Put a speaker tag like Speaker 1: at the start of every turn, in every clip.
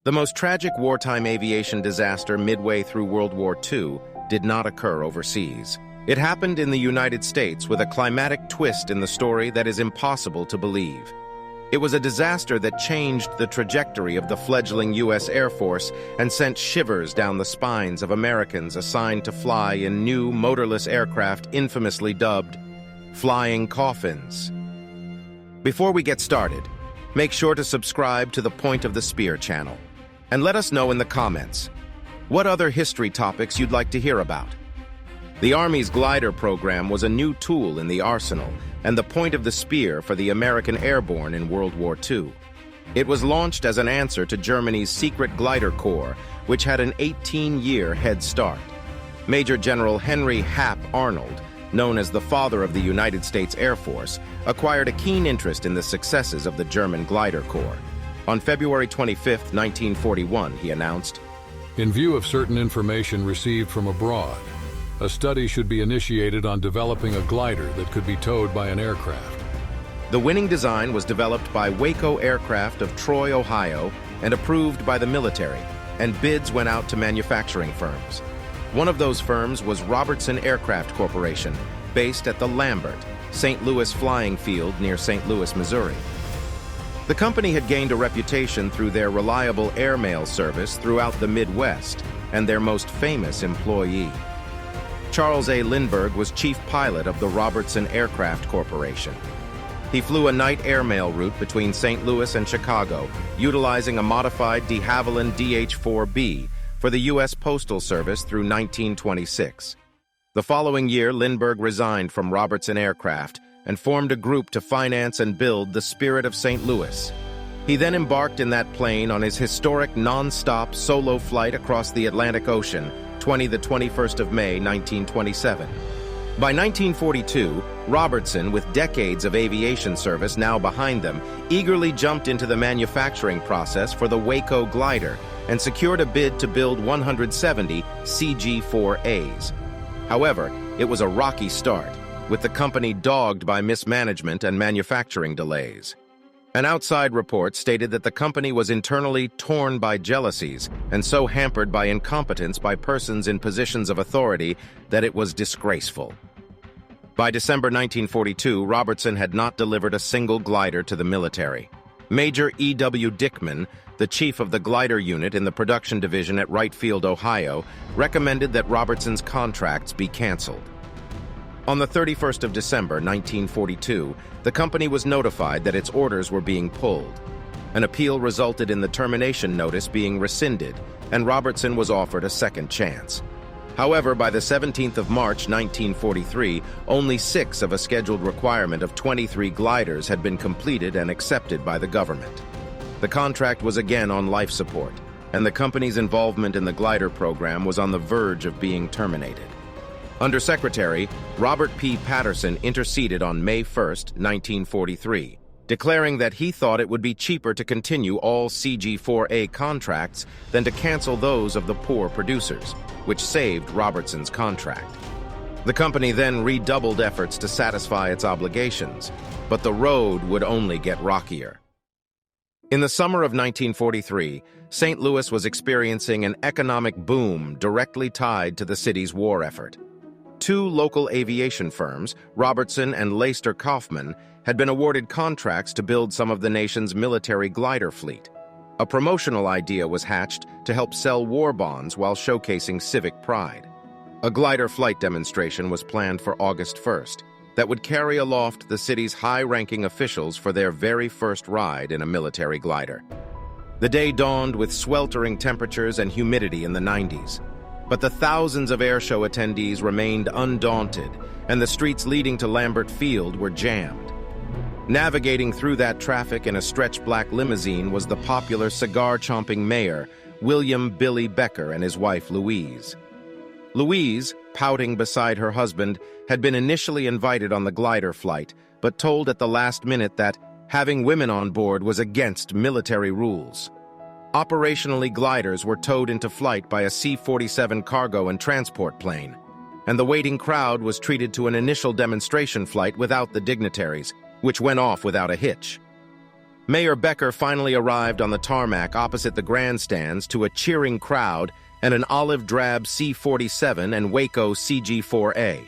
Speaker 1: The most tragic wartime aviation disaster midway through World War II did not occur overseas. It happened in the United States with a climatic twist in the story that is impossible to believe. It was a disaster that changed the trajectory of the fledgling U.S. Air Force and sent shivers down the spines of Americans assigned to fly in new motorless aircraft infamously dubbed flying coffins. Before we get started, make sure to subscribe to the Point of the Spear channel. And let us know in the comments what other history topics you'd like to hear about. The Army's glider program was a new tool in the arsenal and the point of the spear for the American airborne in World War II. It was launched as an answer to Germany's secret glider corps, which had an 18-year head start. Major General Henry Hap Arnold, known as the father of the United States Air Force, acquired a keen interest in the successes of the German glider corps. On February 25, 1941, he announced,
Speaker 2: "In view of certain information received from abroad, a study should be initiated on developing a glider that could be towed by an aircraft."
Speaker 1: The winning design was developed by Waco Aircraft of Troy, Ohio, and approved by the military, and bids went out to manufacturing firms. One of those firms was Robertson Aircraft Corporation, based at the Lambert, St. Louis flying field near St. Louis, Missouri. The company had gained a reputation through their reliable airmail service throughout the Midwest and their most famous employee. Charles A. Lindbergh was chief pilot of the Robertson Aircraft Corporation. He flew a night airmail route between St. Louis and Chicago, utilizing a modified de Havilland DH-4B for the U.S. Postal Service through 1926. The following year, Lindbergh resigned from Robertson Aircraft and formed a group to finance and build the Spirit of St. Louis. He then embarked in that plane on his historic non-stop solo flight across the Atlantic Ocean, the 21st of May, 1927. By 1942, Robertson, with decades of aviation service now behind them, eagerly jumped into the manufacturing process for the Waco glider and secured a bid to build 170 CG-4As. However, it was a rocky start, with the company dogged by mismanagement and manufacturing delays. An outside report stated that the company was internally torn by jealousies and so hampered by incompetence by persons in positions of authority that it was disgraceful. By December 1942, Robertson had not delivered a single glider to the military. Major E.W. Dickman, the chief of the glider unit in the production division at Wright Field, Ohio, recommended that Robertson's contracts be canceled. On the 31st of December, 1942, the company was notified that its orders were being pulled. An appeal resulted in the termination notice being rescinded, and Robertson was offered a second chance. However, by the 17th of March, 1943, only 6 of a scheduled requirement of 23 gliders had been completed and accepted by the government. The contract was again on life support, and the company's involvement in the glider program was on the verge of being terminated. Undersecretary Robert P. Patterson interceded on May 1, 1943, declaring that he thought it would be cheaper to continue all CG-4A contracts than to cancel those of the poor producers, which saved Robertson's contract. The company then redoubled efforts to satisfy its obligations, but the road would only get rockier. In the summer of 1943, St. Louis was experiencing an economic boom directly tied to the city's war effort. 2 local aviation firms, Robertson and Leicester Kaufman, had been awarded contracts to build some of the nation's military glider fleet. A promotional idea was hatched to help sell war bonds while showcasing civic pride. A glider flight demonstration was planned for August 1st that would carry aloft the city's high-ranking officials for their very first ride in a military glider. The day dawned with sweltering temperatures and humidity in the 90s. But the thousands of airshow attendees remained undaunted, and the streets leading to Lambert Field were jammed. Navigating through that traffic in a stretch black limousine was the popular cigar-chomping mayor, William Billy Becker, and his wife Louise. Louise, pouting beside her husband, had been initially invited on the glider flight, but told at the last minute that having women on board was against military rules. Operationally, gliders were towed into flight by a C-47 cargo and transport plane, and the waiting crowd was treated to an initial demonstration flight without the dignitaries, which went off without a hitch. Mayor Becker finally arrived on the tarmac opposite the grandstands to a cheering crowd and an olive-drab C-47 and Waco CG-4A.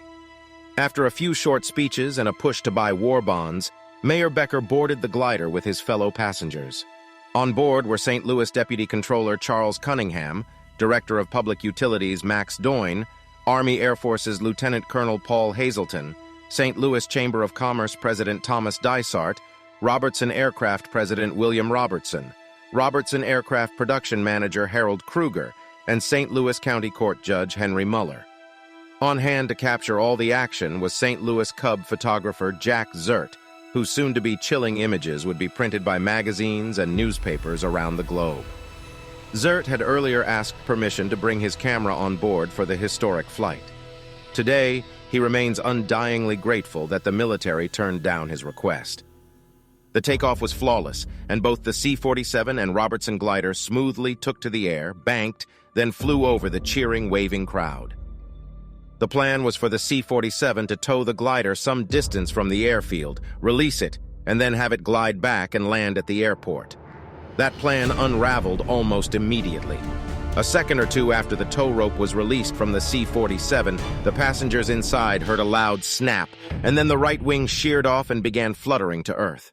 Speaker 1: After a few short speeches and a push to buy war bonds, Mayor Becker boarded the glider with his fellow passengers. On board were St. Louis Deputy Controller Charles Cunningham, Director of Public Utilities Max Doyne, Army Air Force's Lieutenant Colonel Paul Hazelton, St. Louis Chamber of Commerce President Thomas Dysart, Robertson Aircraft President William Robertson, Robertson Aircraft Production Manager Harold Kruger, and St. Louis County Court Judge Henry Muller. On hand to capture all the action was St. Louis Cub photographer Jack Zert, whose soon-to-be chilling images would be printed by magazines and newspapers around the globe. Zert had earlier asked permission to bring his camera on board for the historic flight. Today, he remains undyingly grateful that the military turned down his request. The takeoff was flawless, and both the C-47 and Robertson glider smoothly took to the air, banked, then flew over the cheering, waving crowd. The plan was for the C-47 to tow the glider some distance from the airfield, release it, and then have it glide back and land at the airport. That plan unraveled almost immediately. A second or two after the tow rope was released from the C-47, the passengers inside heard a loud snap, and then the right wing sheared off and began fluttering to earth.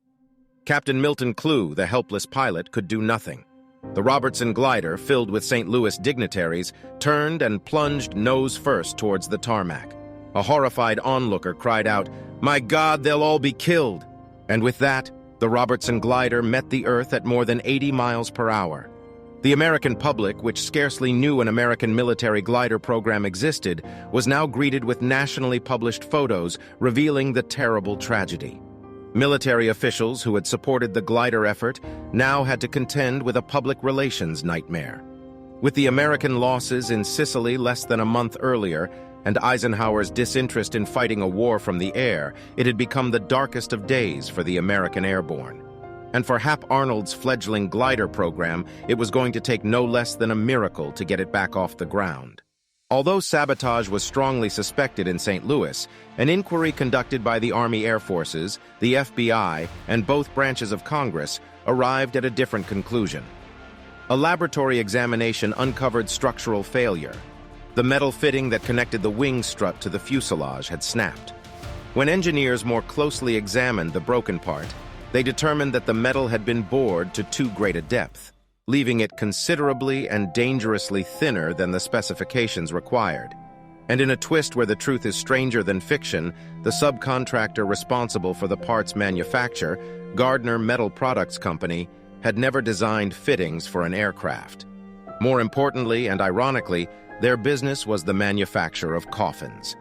Speaker 1: Captain Milton Clue, the helpless pilot, could do nothing. The Robertson glider, filled with St. Louis dignitaries, turned and plunged nose first towards the tarmac. A horrified onlooker cried out, "My God, they'll all be killed!" And with that, the Robertson glider met the earth at more than 80 miles per hour. The American public, which scarcely knew an American military glider program existed, was now greeted with nationally published photos revealing the terrible tragedy. Military officials who had supported the glider effort now had to contend with a public relations nightmare. With the American losses in Sicily less than a month earlier and Eisenhower's disinterest in fighting a war from the air, it had become the darkest of days for the American airborne. And for Hap Arnold's fledgling glider program, it was going to take no less than a miracle to get it back off the ground. Although sabotage was strongly suspected in St. Louis, an inquiry conducted by the Army Air Forces, the FBI, and both branches of Congress arrived at a different conclusion. A laboratory examination uncovered structural failure. The metal fitting that connected the wing strut to the fuselage had snapped. When engineers more closely examined the broken part, they determined that the metal had been bored to too great a depth, leaving it considerably and dangerously thinner than the specifications required. And in a twist where the truth is stranger than fiction, the subcontractor responsible for the part's manufacture, Gardner Metal Products Company, had never designed fittings for an aircraft. More importantly and ironically, their business was the manufacture of coffins.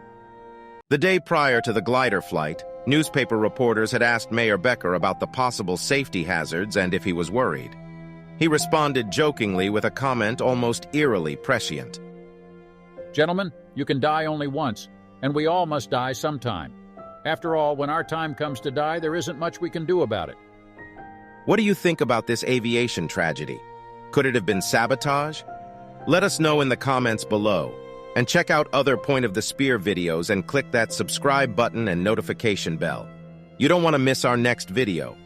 Speaker 1: The day prior to the glider flight, newspaper reporters had asked Mayor Becker about the possible safety hazards and if he was worried. He responded jokingly with a comment almost eerily prescient.
Speaker 3: "Gentlemen, you can die only once, and we all must die sometime. After all, when our time comes to die, there isn't much we can do about it."
Speaker 1: What do you think about this aviation tragedy? Could it have been sabotage? Let us know in the comments below. And check out other Point of the Spear videos and click that subscribe button and notification bell. You don't want to miss our next video.